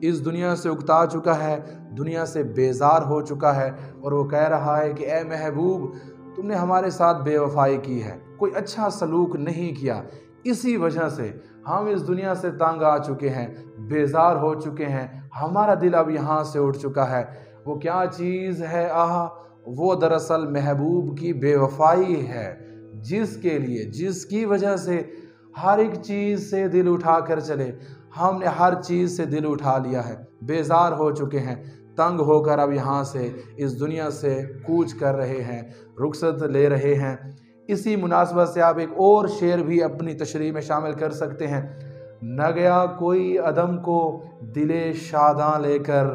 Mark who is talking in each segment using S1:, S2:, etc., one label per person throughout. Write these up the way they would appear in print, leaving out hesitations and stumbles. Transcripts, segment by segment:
S1: اس دنیا سے اکتا چکا ہے، دنیا سے بیزار ہو چکا ہے، اور وہ کہہ رہا ہے کہ اے محبوب تم نے ہمارے ساتھ بے وفائی کی ہے، کوئی اچھا سلوک نہیں کیا، اسی وجہ سے ہم اس دنیا سے تنگ آ چکے ہیں، بیزار ہو چکے ہیں، ہمارا دل اب یہاں سے اٹھ چکا ہے۔ وہ کیا چیز ہے وہ دراصل محبوب کی بے وفائی ہے، جس کی وجہ سے ہر ایک چیز سے دل اٹھا کر چلے۔ ہم نے ہر چیز سے دل اٹھا لیا ہے، بیزار ہو چکے ہیں، تنگ ہو کر اب یہاں سے اس دنیا سے کوچ کر رہے ہیں، رخصت لے رہے ہیں۔ اسی مناسبت سے آپ ایک اور شعر بھی اپنی تشریح میں شامل کر سکتے ہیں۔ نہ گیا کوئی عدم کو دل شاداں لے کر،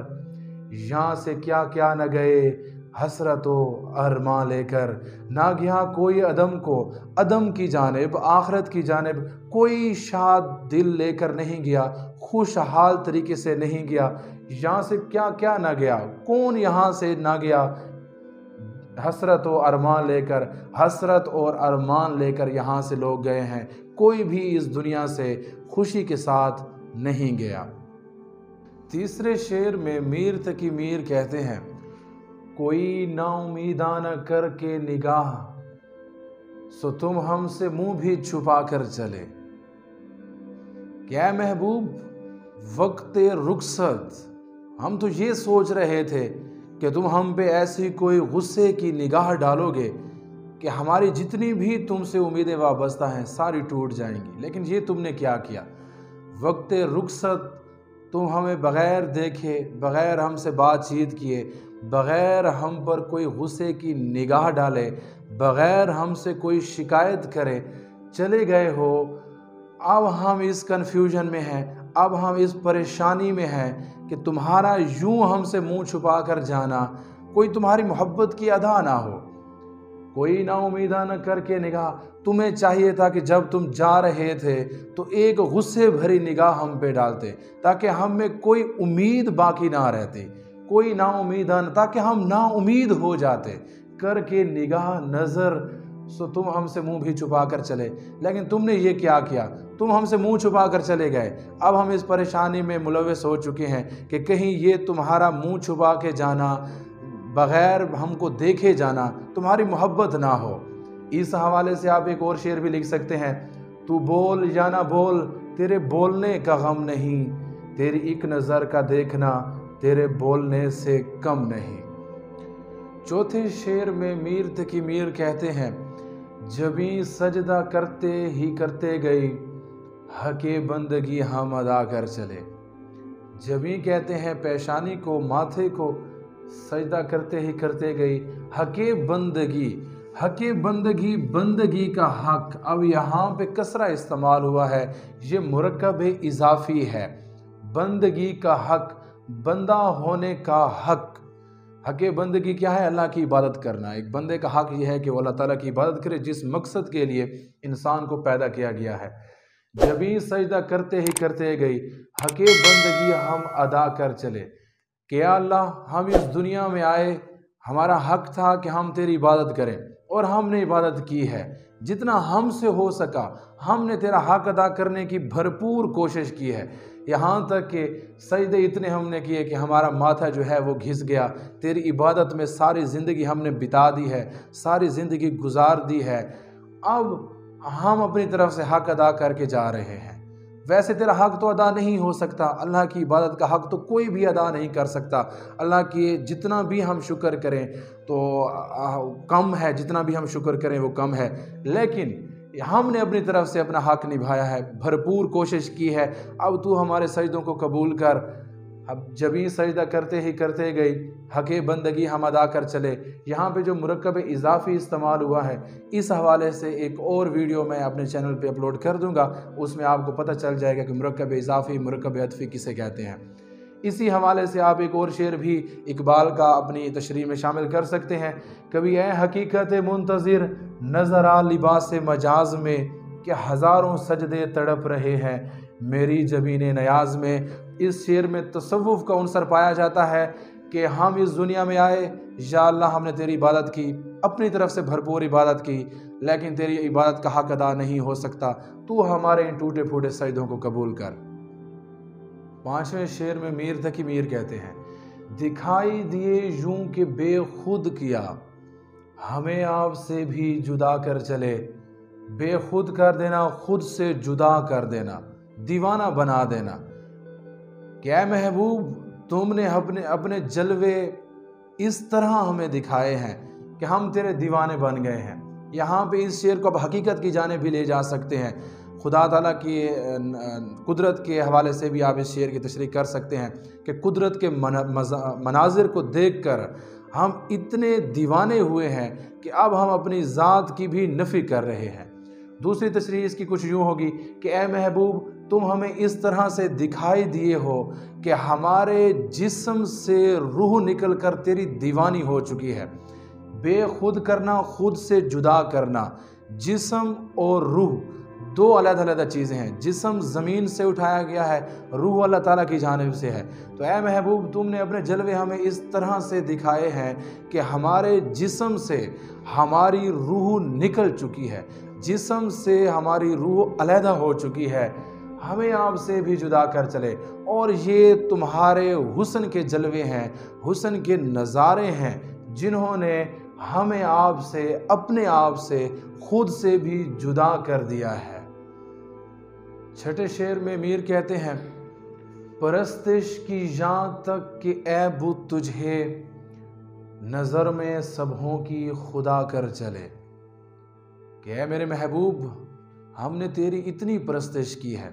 S1: یہاں سے کیا کیا نہ گئے حسرت و ارماں لے کر۔ نہ گیا کوئی عدم کو، عدم کی جانب، آخرت کی جانب کوئی شاد دل لے کر نہیں گیا، خوشحال طریقے سے نہیں گیا۔ یہاں سے کیا کیا نہ گیا، کون یہاں سے نہ گیا؟ حسرت و ارمان لے کر، حسرت اور ارمان لے کر یہاں سے لوگ گئے ہیں، کوئی بھی اس دنیا سے خوشی کے ساتھ نہیں گیا۔ تیسرے شعر میں میر تقی میر کہتے ہیں، کوئی نا امیداں نہ کر کے نگاہ، سو تم ہم سے منہ بھی چھپا کر چلے۔ کہ اے محبوب وقت رخصت ہم تو یہ سوچ رہے تھے کہ تم ہم پہ ایسی کوئی غصے کی نگاہ ڈالو گے کہ ہماری جتنی بھی تم سے امیدیں وابستہ ہیں ساری ٹوٹ جائیں گی، لیکن یہ تم نے کیا کیا؟ وقت رخصت تم ہمیں بغیر دیکھے، بغیر ہم سے بات چیت کیے، بغیر ہم پر کوئی غصے کی نگاہ ڈالے، بغیر ہم سے کوئی شکایت کرے چلے گئے ہو۔ اب ہم اس کنفیوژن میں ہیں، اب ہم اس پریشانی میں ہیں کہ تمہارا یوں ہم سے منہ چھپا کر جانا، کوئی تمہاری محبت کی ادا نہ ہو، کوئی نا امیدہ نہ کر کے نگاہ۔ تمہیں چاہیے تھا کہ جب تم جا رہے تھے تو ایک غصے بھری نگاہ ہم پہ ڈالتے تاکہ ہم میں کوئی امید باقی نہ رہتی، کوئی نا امیدہ نہ، تاکہ ہم نا امید ہو جاتے، کر کے نگاہ نظر سو تم ہم سے منہ بھی چھپا کر چلے۔ لیکن تم نے یہ کیا کیا؟ تم ہم سے منہ چھپا کر چلے گئے۔ اب ہم اس پریشانی میں ملوث ہو چکے ہیں کہ کہیں یہ تمہارا منہ چھپا کے جانا، بغیر ہم کو دیکھے جانا تمہاری محبت نہ ہو۔ اس حوالے سے آپ ایک اور شعر بھی لکھ سکتے ہیں، تو بول یا نہ بول تیرے بولنے کا غم نہیں، تیری ایک نظر کا دیکھنا تیرے بولنے سے کم نہیں۔ چوتھے شعر میں میر تقی میر کہتے ہیں، جبیں سجدہ کرتے ہی کرتے گئی، حق بندگی ہم ادا کر چلے۔ جبیں کہتے ہیں پیشانی کو، ماتھے کو سجدہ کرتے ہی کرتے گئی، حق بندگی، حق بندگی، بندگی کا حق، اب یہاں پہ کسرہ استعمال ہوا ہے، یہ مرکب اضافی ہے۔ بندگی کا حق، بندہ ہونے کا حق۔ حق بندگی کیا ہے؟ اللہ کی عبادت کرنا۔ ایک بندے کا حق یہ ہے کہ وہ اللہ تعالیٰ کی عبادت کرے جس مقصد کے لیے انسان کو پیدا کیا گیا ہے۔ جبیں سجدہ کرتے ہی کرتے گئی، حق بندگی ہم ادا کر چلے۔ کہ یا اللہ ہم اس دنیا میں آئے، ہمارا حق تھا کہ ہم تیری عبادت کریں، اور ہم نے عبادت کی ہے، جتنا ہم سے ہو سکا ہم نے تیرا حق ادا کرنے کی بھرپور کوشش کی ہے، یہاں تک کہ سجدے اتنے ہم نے کیے کہ ہمارا ماتھا جو ہے وہ گھس گیا۔ تیری عبادت میں ساری زندگی ہم نے بتا دی ہے، ساری زندگی گزار دی ہے، اب ہم اپنی طرف سے حق ادا کر کے جا رہے ہیں۔ ویسے تیرا حق تو ادا نہیں ہو سکتا، اللہ کی عبادت کا حق تو کوئی بھی ادا نہیں کر سکتا، اللہ کی جتنا بھی ہم شکر کریں تو کم ہے، جتنا بھی ہم شکر کریں وہ کم ہے، لیکن ہم نے اپنی طرف سے اپنا حق نبھایا ہے، بھرپور کوشش کی ہے، اب تو ہمارے سجدوں کو قبول کر۔ اب جبیں سجدہ کرتے ہی کرتے گئی، حق بندگی ہم ادا کر چلے، یہاں پہ جو مرکب اضافی استعمال ہوا ہے، اس حوالے سے ایک اور ویڈیو میں اپنے چینل پہ اپلوڈ کر دوں گا، اس میں آپ کو پتہ چل جائے گا کہ مرکب اضافی، مرکب عطفی کسے کہتے ہیں۔ اسی حوالے سے آپ ایک اور شعر بھی اقبال کا اپنی تشریح میں شامل کر سکتے ہیں، کبھی اے حقیقت منتظر نظر آ لباس مجاز میں، کہ ہزاروں سجدے تڑپ رہے ہیں میری جبین نیاز میں۔ اس شعر میں تصوف کا عنصر پایا جاتا ہے کہ ہم اس دنیا میں آئے، یا اللہ ہم نے تیری عبادت کی، اپنی طرف سے بھرپور عبادت کی، لیکن تیری عبادت کا حق ادا نہیں ہو سکتا، تو ہمارے ان ٹوٹے پھوٹے سجدوں کو قبول کر۔ 5ویں شعر میں میر تقی میر کہتے ہیں، دکھائی دیے یوں کہ بے خود کیا، ہمیں آپ سے بھی جدا کر چلے۔ بے خود کر دینا، خود سے جدا کر دینا، دیوانہ بنا دینا کہ اے محبوب تم نے اپنے جلوے اس طرح ہمیں دکھائے ہیں کہ ہم تیرے دیوانے بن گئے ہیں۔ یہاں پہ اس شعر کو اب حقیقت کی جانب بھی لے جا سکتے ہیں، خدا تعالیٰ کی قدرت کے حوالے سے بھی آپ اس شعر کی تشریح کر سکتے ہیں کہ قدرت کے مناظر کو دیکھ کر ہم اتنے دیوانے ہوئے ہیں کہ اب ہم اپنی ذات کی بھی نفی کر رہے ہیں۔ دوسری تشریح اس کی کچھ یوں ہوگی کہ اے محبوب تم ہمیں اس طرح سے دکھائی دیے ہو کہ ہمارے جسم سے روح نکل کر تیری دیوانی ہو چکی ہے۔ بے خود کرنا، خود سے جدا کرنا، جسم اور روح دو علیحدہ علیحدہ چیزیں ہیں۔ جسم زمین سے اٹھایا گیا ہے، روح اللہ تعالیٰ کی جانب سے ہے۔ تو اے محبوب تم نے اپنے جلوے ہمیں اس طرح سے دکھائے ہیں کہ ہمارے جسم سے ہماری روح نکل چکی ہے، جسم سے ہماری روح علیحدہ ہو چکی ہے، ہمیں آپ سے بھی جدا کر چلے۔ اور یہ تمہارے حسن کے جلوے ہیں، حسن کے نظارے ہیں، جنہوں نے ہمیں آپ سے، اپنے آپ سے، خود سے بھی جدا کر دیا ہے۔ چھٹے شعر میں میر کہتے ہیں، پرستش کی یہاں تک کہ اے بت تجھے، نظر میں سبھوں کی خدا کر چلے۔ کہ اے میرے محبوب ہم نے تیری اتنی پرستش کی ہے،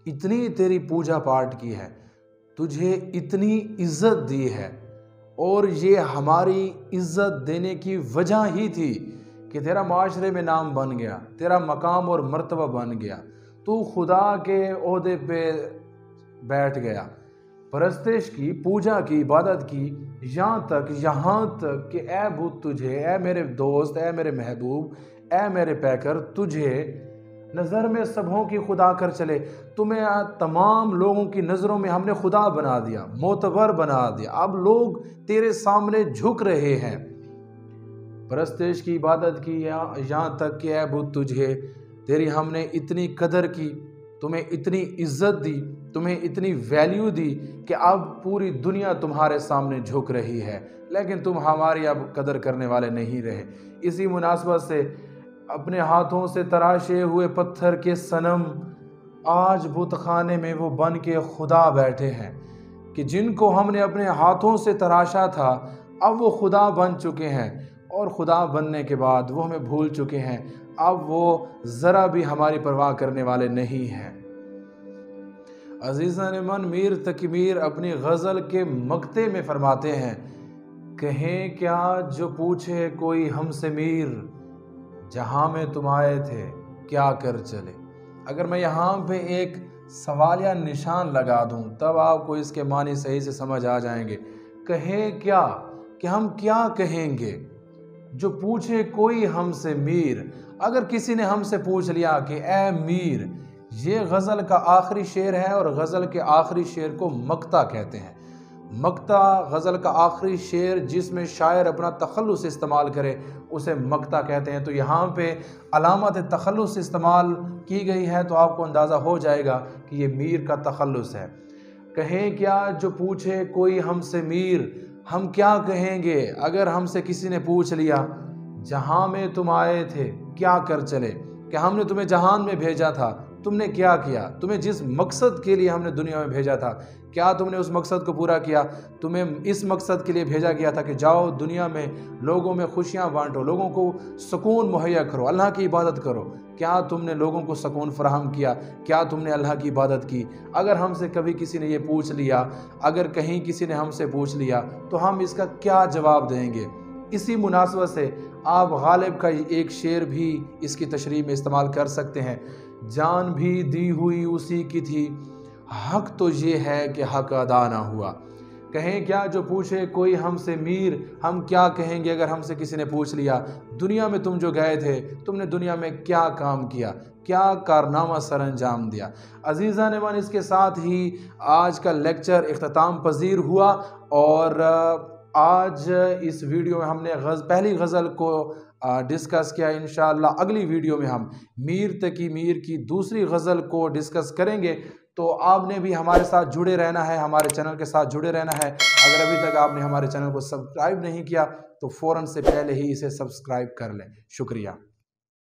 S1: اتنی تیری پوجا پاٹ کی ہے، تجھے اتنی عزت دی ہے، اور یہ ہماری عزت دینے کی وجہ ہی تھی کہ تیرا معاشرے میں نام بن گیا، تیرا مقام اور مرتبہ بن گیا، تو خدا کے عہدے پہ بیٹھ گیا، پرستش کی، پوجا کی، عبادت کی، یہاں تک کہ اے بت تجھے، اے میرے دوست، اے میرے محبوب، اے میرے پیکر، تجھے نظر میں سبھوں کی خدا کر چلے۔ تمہیں تمام لوگوں کی نظروں میں ہم نے خدا بنا دیا، معتبر بنا دیا، اب لوگ تیرے سامنے جھک رہے ہیں۔ پرستش کی، عبادت کی، یہاں تک کہ اے بت تجھے، تیری ہم نے اتنی قدر کی، تمہیں اتنی عزت دی، تمہیں اتنی ویلیو دی کہ اب پوری دنیا تمہارے سامنے جھک رہی ہے، لیکن تم ہماری اب قدر کرنے والے نہیں رہے۔ اسی مناسبت سے اپنے ہاتھوں سے تراشے ہوئے پتھر کے صنم آج بت خانے میں وہ بن کے خدا بیٹھے ہیں کہ جن کو ہم نے اپنے ہاتھوں سے تراشا تھا، اب وہ خدا بن چکے ہیں، اور خدا بننے کے بعد وہ ہمیں بھول چکے ہیں، اب وہ ذرا بھی ہماری پرواہ کرنے والے نہیں ہیں۔ عزیزان من، میر تقی میر اپنی غزل کے مقطع میں فرماتے ہیں، کہیں کیا جو پوچھے کوئی ہم سے میر، جہاں میں تم آئے تھے کیا کر چلے۔ اگر میں یہاں پہ ایک سوالیہ نشان لگا دوں تب آپ کو اس کے معنی صحیح سے سمجھ آ جائیں گے۔ کہیں کیا، کہ ہم کیا کہیں گے، جو پوچھے کوئی ہم سے میر۔ اگر کسی نے ہم سے پوچھ لیا کہ اے میر، یہ غزل کا آخری شعر ہے، اور غزل کے آخری شعر کو مقطع کہتے ہیں۔ مقطع غزل کا آخری شعر جس میں شاعر اپنا تخلص استعمال کرے اسے مقطع کہتے ہیں۔ تو یہاں پہ علامت تخلص استعمال کی گئی ہے، تو آپ کو اندازہ ہو جائے گا کہ یہ میر کا تخلص ہے۔ کہیں کیا جو پوچھے کوئی ہم سے میر، ہم کیا کہیں گے اگر ہم سے کسی نے پوچھ لیا جہاں میں تم آئے تھے کیا کر چلے، کہ ہم نے تمہیں جہان میں بھیجا تھا، تم نے کیا کیا، تمہیں جس مقصد کے لیے ہم نے دنیا میں بھیجا تھا کیا تم نے اس مقصد کو پورا کیا۔ تمہیں اس مقصد کے لیے بھیجا گیا تھا کہ جاؤ دنیا میں لوگوں میں خوشیاں بانٹو، لوگوں کو سکون مہیا کرو، اللہ کی عبادت کرو، کیا تم نے لوگوں کو سکون فراہم کیا، کیا تم نے اللہ کی عبادت کی۔ اگر ہم سے کبھی کسی نے یہ پوچھ لیا، اگر کہیں کسی نے ہم سے پوچھ لیا تو ہم اس کا کیا جواب دیں گے۔ اسی مناسبت سے آپ غالب کا ایک شعر بھی اس کی تشریح میں استعمال کر سکتے ہیں، جان بھی دی ہوئی اسی کی تھی، حق تو یہ ہے کہ حق ادا نہ ہوا۔ کہیں کیا جو پوچھے کوئی ہم سے میر، ہم کیا کہیں گے اگر ہم سے کسی نے پوچھ لیا دنیا میں تم جو گئے تھے، تم نے دنیا میں کیا کام کیا، کیا کارنامہ سر انجام دیا۔ عزیزان من، اس کے ساتھ ہی آج کا لیکچر اختتام پذیر ہوا، اور آج اس ویڈیو میں ہم نے پہلی غزل کو ڈسکس کیا۔ انشاءاللہ اگلی ویڈیو میں ہم میر تقی میر کی دوسری غزل کو ڈسکس کریں گے۔ تو آپ نے بھی ہمارے ساتھ جڑے رہنا ہے، ہمارے چینل کے ساتھ جڑے رہنا ہے۔ اگر ابھی تک آپ نے ہمارے چینل کو سبسکرائب نہیں کیا تو فوراً سے پہلے ہی اسے سبسکرائب کر لیں۔ شکریہ۔